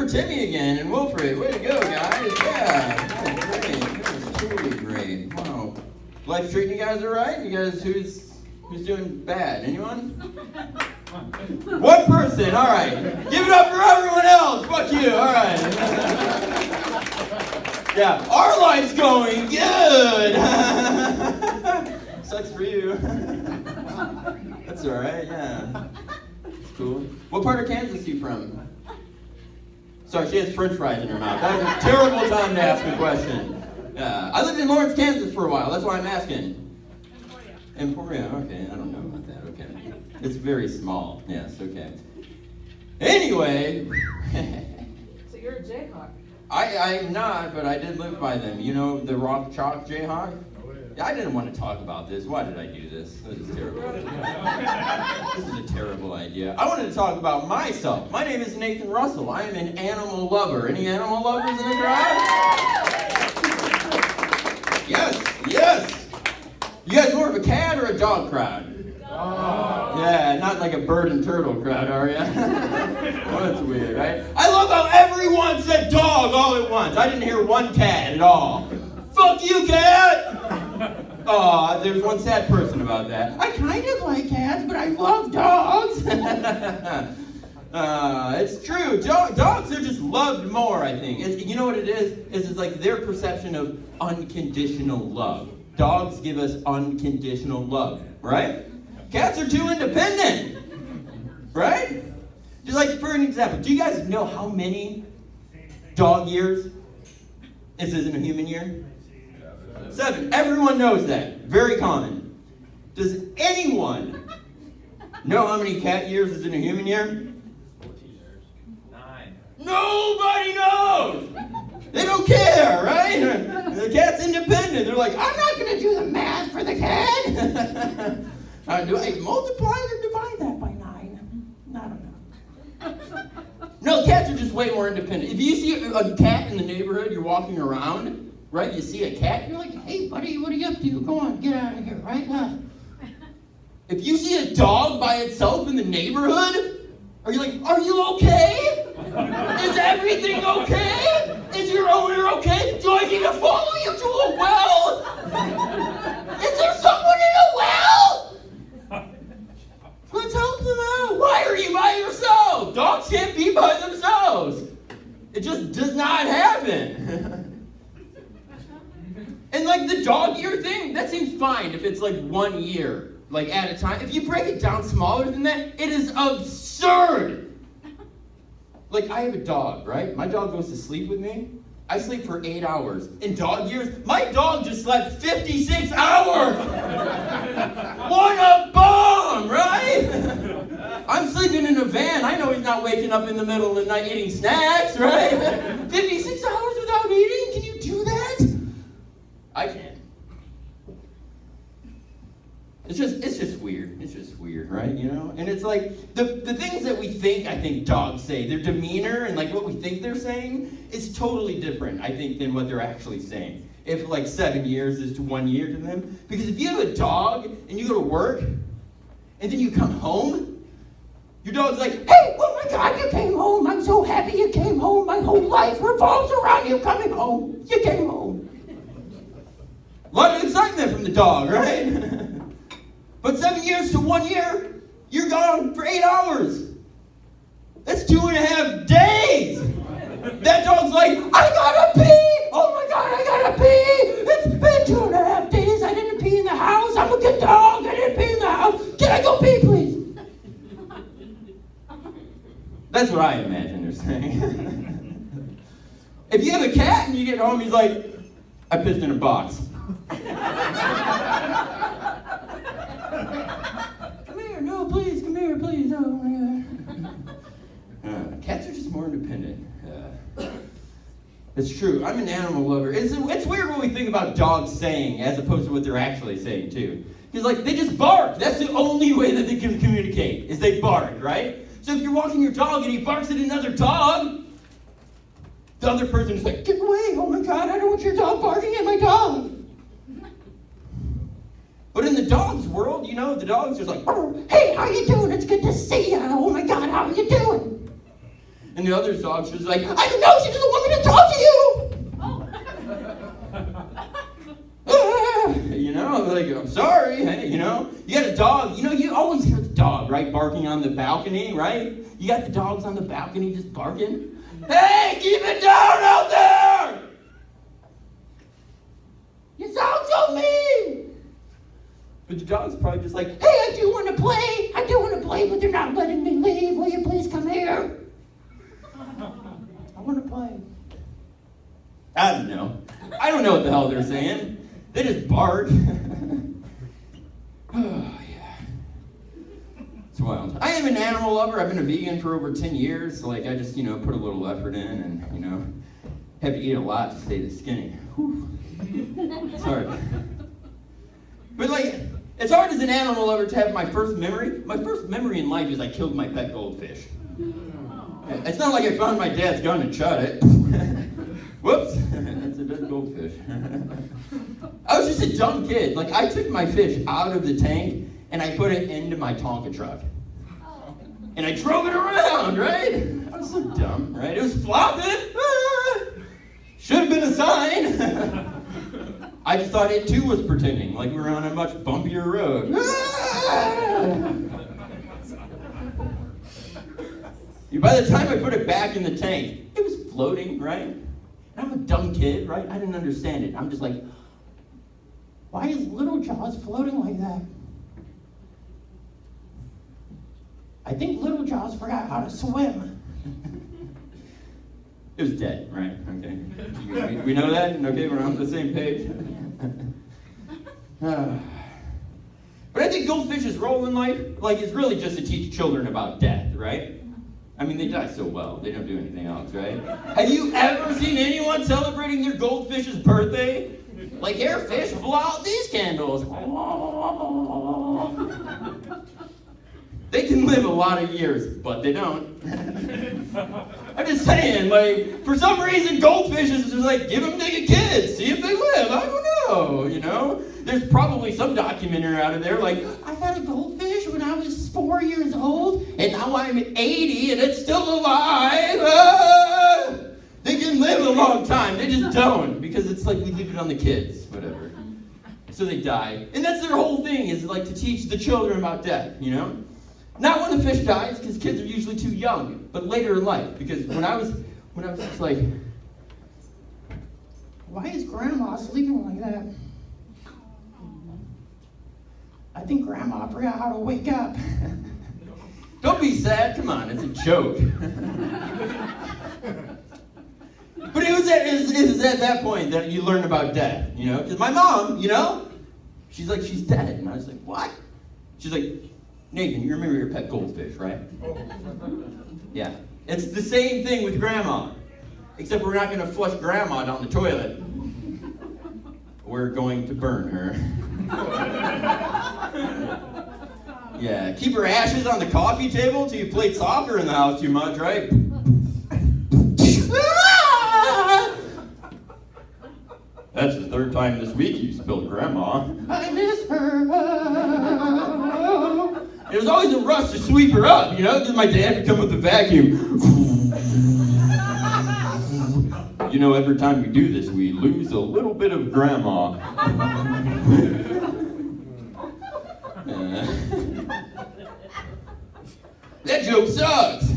Timmy again and Wilfred. Way to go, guys. Yeah. That was great. That was truly great. Wow. Life treating you guys all right? You guys, who's doing bad? Anyone? One person. All right. Give it up for everyone else. Fuck you. All right. Yeah. Our life's going good. Sucks for you. That's all right. Yeah. Cool. What part of Kansas are you from? Sorry, she has French fries in her mouth. That was a terrible time to ask a question. I lived in Lawrence, Kansas for a while. That's why I'm asking. Emporia. Okay, I don't know about that. Okay. It's very small. Yes, okay. Anyway. So you're a Jayhawk. I'm not, but I did live by them. You know the Rock Chalk Jayhawk? I didn't want to talk about this. Why did I do this? This is terrible. This is a terrible idea. I wanted to talk about myself. My name is Nathan Russell. I am an animal lover. Any animal lovers in the crowd? Yes, yes. You guys more of a cat or a dog crowd? Yeah, not like a bird and turtle crowd, are you? Oh, that's weird, right? I love how everyone said dog all at once. I didn't hear one cat at all. Fuck you, cat! Aw, there's one sad person about that. I kind of like cats, but I love dogs. It's true. Dogs are just loved more, I think. You know what it is? It's like their perception of unconditional love. Dogs give us unconditional love, right? Cats are too independent, right? Just like, for an example, do you guys know how many dog years this isn't a human year? 7. Everyone knows that. Very common. Does anyone know how many cat years is in a human year? 14 years. 9. Nobody knows! They don't care, right? The cat's independent. They're like, I'm not going to do the math for the cat. Do I multiply or divide that by 9? I don't know. No, cats are just way more independent. If you see a cat in the neighborhood, you're walking around, right? You see a cat, you're like, hey, buddy, what are you up to? Go on, get out of here, right? If you see a dog by itself in the neighborhood, are you like, are you okay? Is everything okay? Is your owner okay? Do I need to follow you to a well? Is there someone in a well? Let's help them out. Why are you by yourself? Dogs can't be by themselves. It just does not happen. And like the dog year thing, that seems fine if it's like 1 year, like at a time. If you break it down smaller than that, it is absurd. Like I have a dog, right? My dog goes to sleep with me. I sleep for 8 hours. In dog years, my dog just slept 56 hours. What a bomb, right? I'm sleeping in a van. I know he's not waking up in the middle of the night eating snacks, right? 56 hours without eating? Can you do that? I can. It's just weird. It's just weird, right? You know? And it's like the things that we think, I think dogs say, their demeanor and like what we think they're saying is totally different, I think, than what they're actually saying. If like 7 years is to 1 year to them. Because if you have a dog and you go to work and then you come home, your dog's like, hey, oh my God, you came home. I'm so happy you came home. My whole life revolves around you coming home. You came home. A lot of excitement from the dog, right? But 7 years to 1 year, you're gone for 8 hours. That's 2.5 days. That dog's like, I gotta pee. Oh my God, I gotta pee. It's been 2.5 days. I didn't pee in the house. I'm a good dog. I didn't pee in the house. Can I go pee, please? That's what I imagine they're saying. If you have a cat and you get home, he's like, I pissed in a box. Come here, no, please, come here, please. Oh my God. Cats are just more independent. It's true. I'm an animal lover. It's weird what we think about dogs saying as opposed to what they're actually saying too. Because like they just bark. That's the only way that they can communicate is they bark, right? So if you're walking your dog and he barks at another dog, the other person is like, get away! Oh my God! I don't want your dog barking at my dog. But in the dog's world, you know, the dog's just like, oh, hey, how you doing? It's good to see you. Oh my God, how are you doing? And the other dog's just like, I don't know, she doesn't want me to talk to you. You know, like, I'm sorry, hey, you know. You got a dog, you know, you always hear the dog, right, barking on the balcony, right? You got the dogs on the balcony just barking. Hey, keep it down out there! You sound so mean! But the dog's probably just like, hey, I do want to play, but they're not letting me leave. Will you please come here? I want to play. I don't know. I don't know what the hell they're saying. They just bark. Oh, yeah. It's wild. I am an animal lover. I've been a vegan for over 10 years. So, like, I just, put a little effort in and, have to eat a lot to stay this skinny. Whew. Sorry. But, like, it's hard as an animal lover to have my first memory. My first memory in life is I killed my pet goldfish. It's not like I found my dad's gun and shot it. Whoops, that's a dead goldfish. I was just a dumb kid. Like, I took my fish out of the tank and I put it into my Tonka truck. And I drove it around, right? I was so dumb, right? It was flopping. Should have been a sign. I just thought it too was pretending, like we were on a much bumpier road. By the time I put it back in the tank, it was floating, right? And I'm a dumb kid, right? I didn't understand it. I'm just like, why is Little Jaws floating like that? I think Little Jaws forgot how to swim. It was dead, right? Okay. We know that? Okay, we're on the same page. But I think goldfish's role in life, like, is really just to teach children about death, right? I mean, they die so well, they don't do anything else, right? Have you ever seen anyone celebrating their goldfish's birthday? Like, here, fish, blow out these candles. They can live a lot of years, but they don't. I'm just saying, like, for some reason, goldfishes is just like, give them to your kids, see if they live. I don't know, There's probably some documentary out of there, like, I had a goldfish when I was 4 years old, and now I'm 80, and it's still alive. They can live a long time. They just don't, because it's like we leave it on the kids, whatever. So they die. And that's their whole thing, is like to teach the children about death, Not when the fish dies, because kids are usually too young, but later in life. Because when I was just like, why is Grandma sleeping like that? I think Grandma forgot how to wake up. Don't be sad, come on, it's a joke. But it was at that point that you learn about death, Because my mom, she's like, she's dead. And I was like, what? She's like, Nathan, you remember your pet goldfish, right? Yeah. It's the same thing with Grandma. Except we're not going to flush Grandma down the toilet. We're going to burn her. Yeah. Keep her ashes on the coffee table till you played soccer in the house too much, right? That's the third time this week you spilled Grandma. I miss her. It was always a rush to sweep her up, because my dad would come with the vacuum. Every time we do this, we lose a little bit of Grandma. That joke sucks.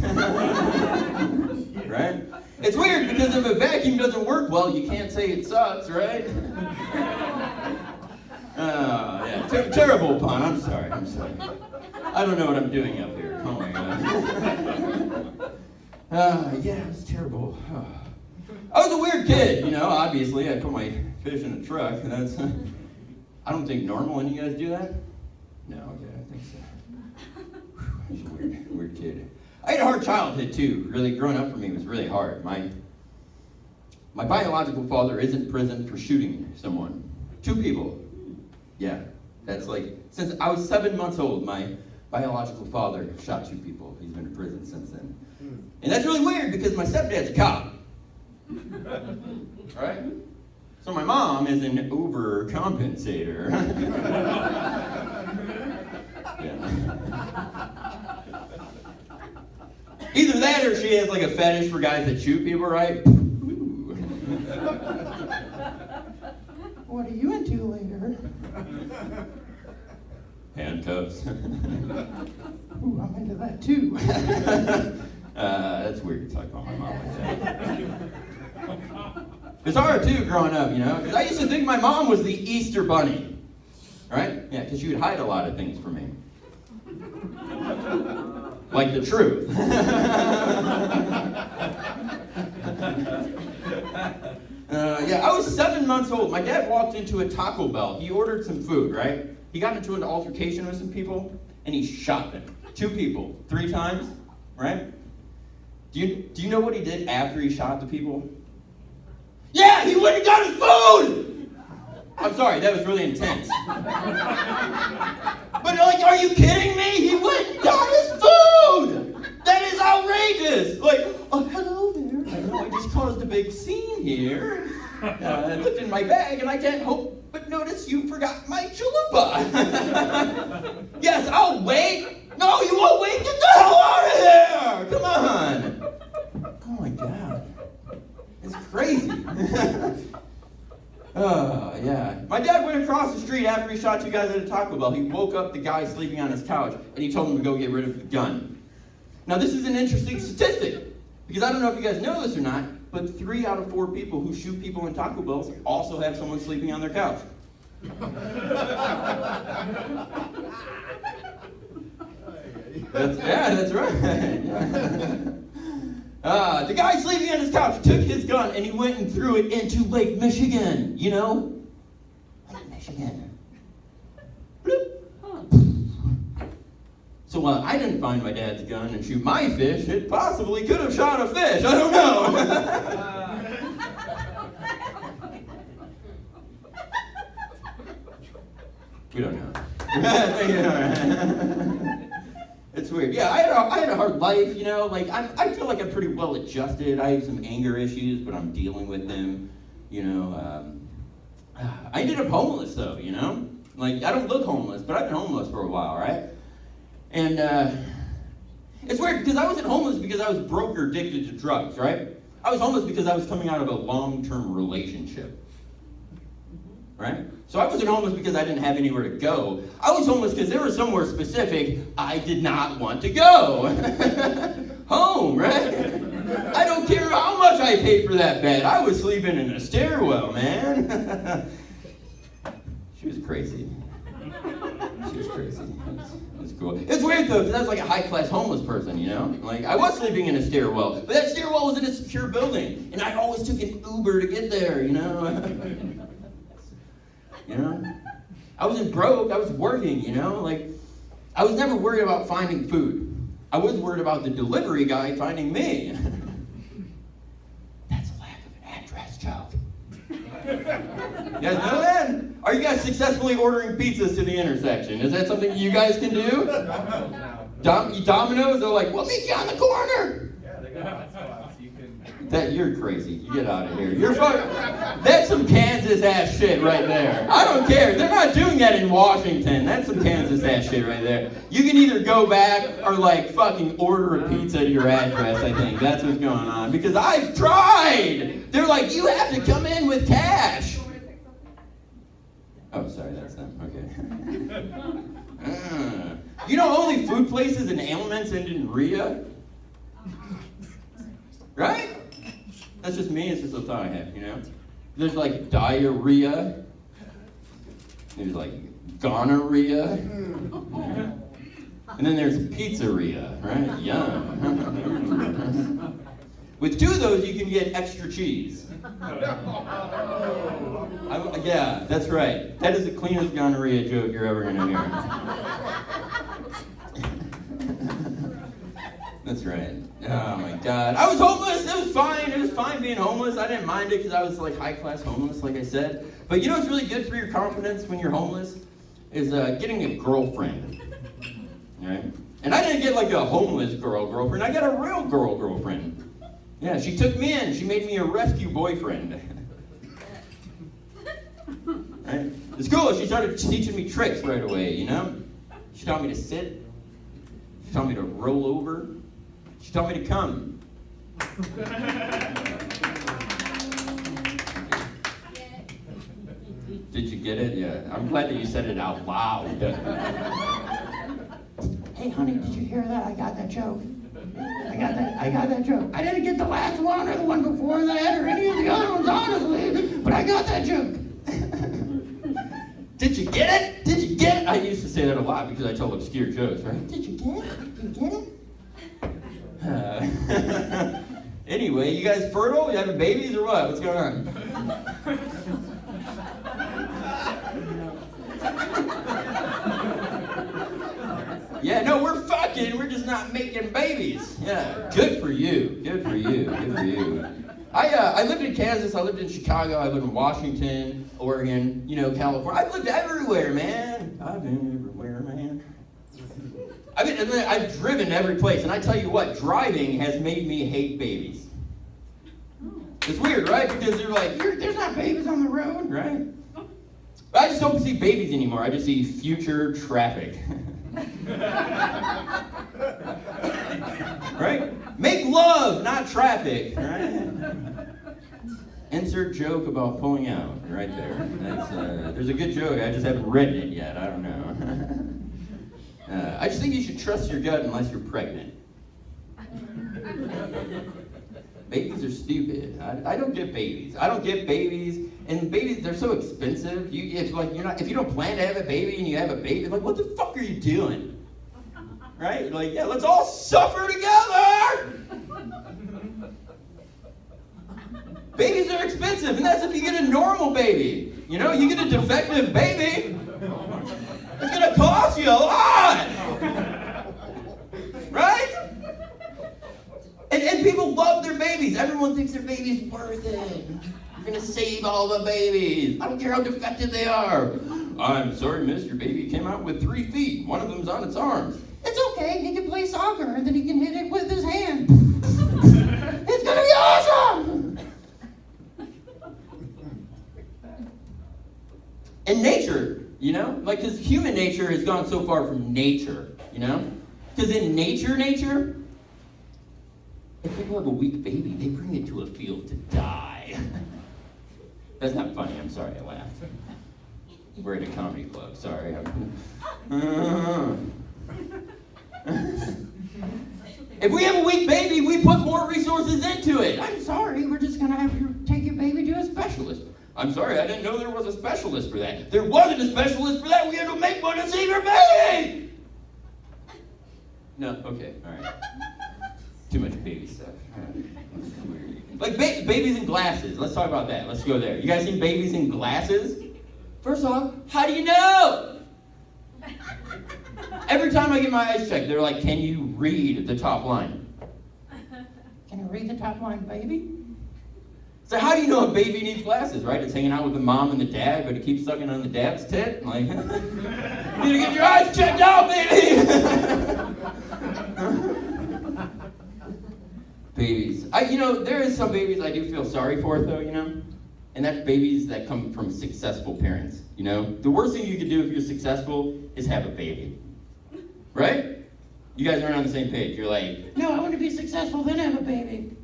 Right? It's weird, because if a vacuum doesn't work well, you can't say it sucks, right? Yeah, terrible pun. I'm sorry. I don't know what I'm doing up here. Oh my God. Yeah, it was terrible. I was a weird kid, obviously. I put my fish in a truck, and that's, I don't think normal. Any of you guys do that? No, okay, I think so. I was a weird kid. I had a hard childhood, too. Really, growing up for me was really hard. My biological father is in prison for shooting someone. 2 people. Yeah, that's like, since I was 7 months old, my biological father shot 2 people. He's been in prison since then. And that's really weird, because my stepdad's a cop. Right? So my mom is an overcompensator. Yeah. Either that or she has like a fetish for guys that shoot people, right? Ooh. What are you into later? Handcuffs. Ooh, I'm into that too. That's weird to talk about my mom like that. It's hard too growing up, you know, because I used to think my mom was the Easter Bunny. Right? Yeah, because she would hide a lot of things from me. Like the truth. Yeah, I was 7 months old. My dad walked into a Taco Bell. He ordered some food, right? He got into an altercation with some people, and he shot them. 2 people, 3 times, right? Do you know what he did after he shot the people? Yeah, he went and got his food! I'm sorry, that was really intense. But like, are you kidding me? He went and got his food! That is outrageous! Like, oh, hello there. I know I just caused a big scene here. I looked in my bag and I can't help but notice you forgot my chalupa. Yes, I'll wait. No, you won't wait. Get the hell out of here! Come on. Oh my God. It's crazy. Oh, yeah. My dad went across the street after he shot 2 guys at a Taco Bell. He woke up the guy sleeping on his couch, and he told him to go get rid of the gun. Now, this is an interesting statistic, because I don't know if you guys know this or not, but 3 out of 4 people who shoot people in Taco Bells also have someone sleeping on their couch. That's right. The guy sleeping on his couch took his gun and he went and threw it into Lake Michigan, you know? Lake Michigan. Bloop. So I didn't find my dad's gun and shoot my fish. It possibly could have shot a fish. I don't know. We don't know. It's weird. Yeah, I had a hard life, you know. Like I feel like I'm pretty well adjusted. I have some anger issues, but I'm dealing with them. You know, I ended up homeless though. You know, like I don't look homeless, but I've been homeless for a while, right? And it's weird because I wasn't homeless because I was broke or addicted to drugs, right? I was homeless because I was coming out of a long-term relationship. Right? So I wasn't homeless because I didn't have anywhere to go. I was homeless because there was somewhere specific I did not want to go. Home, right? I don't care how much I paid for that bed. I was sleeping in a stairwell, man. She was crazy. She was crazy. It was cool. It's weird though, because I was like a high-class homeless person, you know? Like, I was sleeping in a stairwell, but that stairwell was in a secure building, and I always took an Uber to get there, you know? You know? I wasn't broke, I was working, you know? Like, I was never worried about finding food. I was worried about the delivery guy finding me. That's a lack of an address joke. You guys know that? Are you guys successfully ordering pizzas to the intersection? Is that something you guys can do? Domino's, they're like, we'll meet you on the corner. Yeah, they got hot spots. You can. You're crazy. You get out of here. You're that's some Kansas ass shit right there. I don't care. They're not doing that in Washington. That's some Kansas ass shit right there. You can either go back or like fucking order a pizza to your address, I think. That's what's going on. Because I've tried. They're like, you have to come in with cash. Oh, sorry, that's them. Okay. You know, only food places and ailments end in Rhea? Right? That's just me, it's just a thought I have, you know? There's like diarrhea. There's like gonorrhea. And then there's pizzeria, right? Yum. With 2 of those, you can get extra cheese. Yeah, that's right. That is the cleanest gonorrhea joke you're ever going to hear. That's right. Oh my God. I was homeless. It was fine. It was fine being homeless. I didn't mind it because I was like high-class homeless, like I said. But you know what's really good for your confidence when you're homeless? Is getting a girlfriend. Right? And I didn't get like a homeless girlfriend. I got a real girlfriend. Yeah, she took me in. She made me a rescue boyfriend. Right? It's cool. She started teaching me tricks right away, you know? She taught me to sit. She taught me to roll over. She told me to come. Did you get it? Yeah. I'm glad that you said it out loud. Hey, honey, did you hear that? I got that joke. I got that joke. I didn't get the last one or the one before that or any of the other ones, honestly, but I got that joke. Did you get it? Did you get it? I used to say that a lot because I told obscure jokes, right? Did you get it? Did you get it? Anyway, you guys fertile? You having babies or what? What's going on? Yeah, no, we're fucking. We're just not making babies. Yeah, good for you. Good for you. Good for you. I lived in Kansas. I lived in Chicago. I lived in Washington, Oregon. California. I've lived everywhere, man. I've been everywhere, man. I've driven every place, and I tell you what, driving has made me hate babies. It's weird, right? Because they're like, there's not babies on the road, right? But I just don't see babies anymore. I just see future traffic. Right? Make love, not traffic, right? Insert joke about pulling out, right there. There's a good joke, I just haven't written it yet, I don't know. I just think you should trust your gut unless you're pregnant. Babies are stupid. I don't get babies. I don't get babies, and babies, they're so expensive. If you don't plan to have a baby and you have a baby, like, what the fuck are you doing? Right? Like, yeah, let's all suffer together! Babies are expensive, and that's if you get a normal baby. You get a defective baby, it's gonna cost you a lot! Right? And people love their babies. Everyone thinks their baby's worth it. You're gonna save all the babies. I don't care how defective they are. I'm sorry, miss, your baby came out with 3 feet. One of them's on its arms. It's okay, he can play soccer and then he can hit it with his hand. It's gonna be awesome! And nature, because human nature has gone so far from nature, Because in nature, if people have a weak baby, they bring it to a field to die. That's not funny, I'm sorry, I laughed. We're at a comedy club, sorry. If we have a weak baby, we put more resources into it. I'm sorry, we're just gonna have to take your baby to a specialist. I'm sorry, I didn't know there was a specialist for that. There wasn't a specialist for that, we had to make one to save your baby! No, okay, alright. Too much baby stuff. Like babies in glasses. Let's talk about that. Let's go there. You guys seen babies in glasses? First off, how do you know? Every time I get my eyes checked, they're like, can you read the top line? Can I read the top line, baby? So how do you know a baby needs glasses, right? It's hanging out with the mom and the dad, but it keeps sucking on the dad's tit. Like, you need to get your eyes checked out, baby! Babies. There is some babies I do feel sorry for, though, And that's babies that come from successful parents, The worst thing you could do if you're successful is have a baby. Right? You guys aren't on the same page. You're like, no, I want to be successful, then have a baby.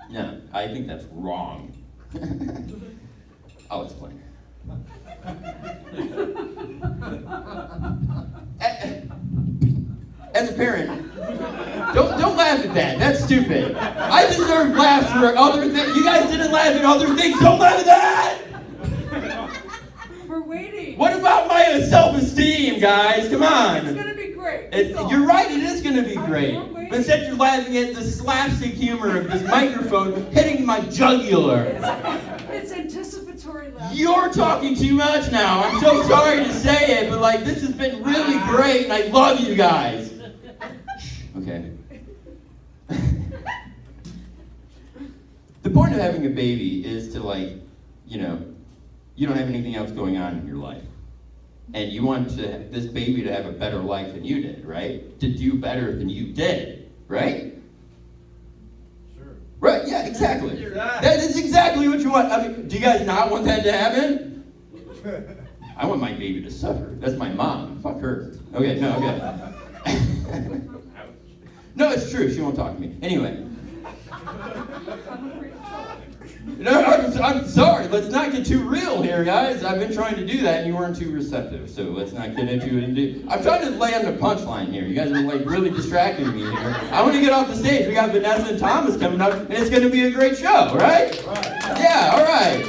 No, I think that's wrong. I'll explain. As a parent, don't laugh at that. That's stupid. I deserve laughs for other things. You guys didn't laugh at other things. Don't laugh at that! We're waiting. What about my self-esteem, guys? Come on. It's gonna be great. You're right, it is gonna be great. But instead you're laughing at the slapstick humor of this microphone hitting my jugular. It's anticipatory laughter. You're talking too much now. I'm so sorry to say it, but this has been really great, and I love you guys. Okay. The point of having a baby is to you don't have anything else going on in your life. And you want this baby to have a better life than you did, right? To do better than you did, right? Sure. Right, yeah, exactly. That is exactly what you want. Do you guys not want that to happen? I want my baby to suffer. That's my mom. Fuck her. Okay, no, okay. No, it's true. She won't talk to me. Anyway. I'm afraid of trouble. No, I'm sorry. Let's not get too real here, guys. I've been trying to do that, and you weren't too receptive. So let's not get into it. I'm trying to lay on the punchline here. You guys are like really distracting me here. I want to get off the stage. We got Vanessa and Thomas coming up, and it's going to be a great show, right? Yeah. All right.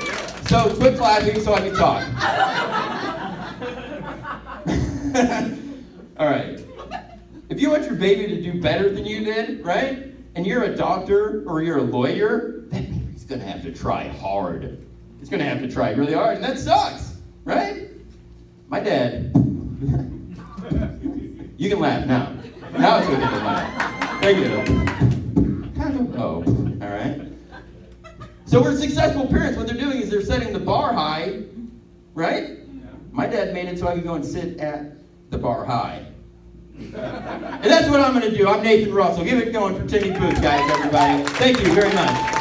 So quit clapping so I can talk. All right. If you want your baby to do better than you did, right? And you're a doctor or you're a lawyer, that baby's going to have to try hard. It's going to have to try really hard, and that sucks, right? My dad. You can laugh now. Now it's okay to laugh. Thank you. Oh, all right. So we're successful parents. What they're doing is they're setting the bar high, right? My dad made it so I could go and sit at the bar high. And that's what I'm going to do. I'm Nathan Russell. Give it going for Timmy Booth, guys, everybody. Thank you very much.